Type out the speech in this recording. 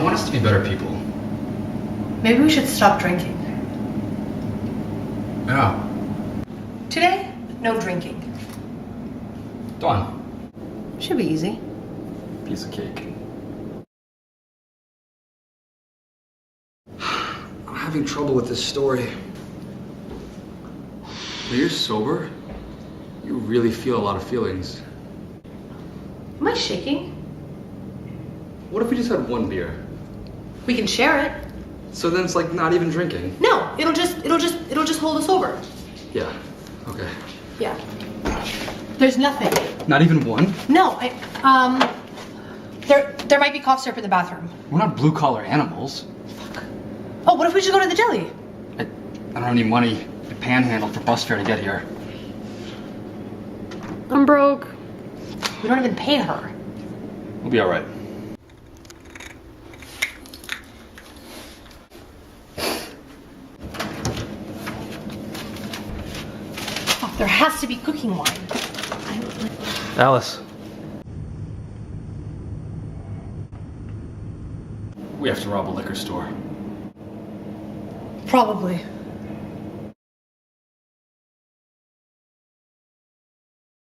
want us to be better people. Maybe we should stop drinking. Yeah. Today, no drinking. Done. Should be easy. Piece of cake. I'm having trouble with this story. When you're sober, you really feel a lot of feelings. Am I shaking? What if we just had one beer? We can share it. So then it's like not even drinking. No, it'll just hold us over. Yeah. Okay. Yeah. There's nothing. Not even one? No, there might be cough syrup in the bathroom. We're not blue collar animals. Fuck. Oh, what if we just go to the deli? I don't have any money to panhandle for bus fare to get here. I'm broke. We don't even pay her. We'll be all right. Oh, there has to be cooking wine. Alice. We have to rob a liquor store. Probably.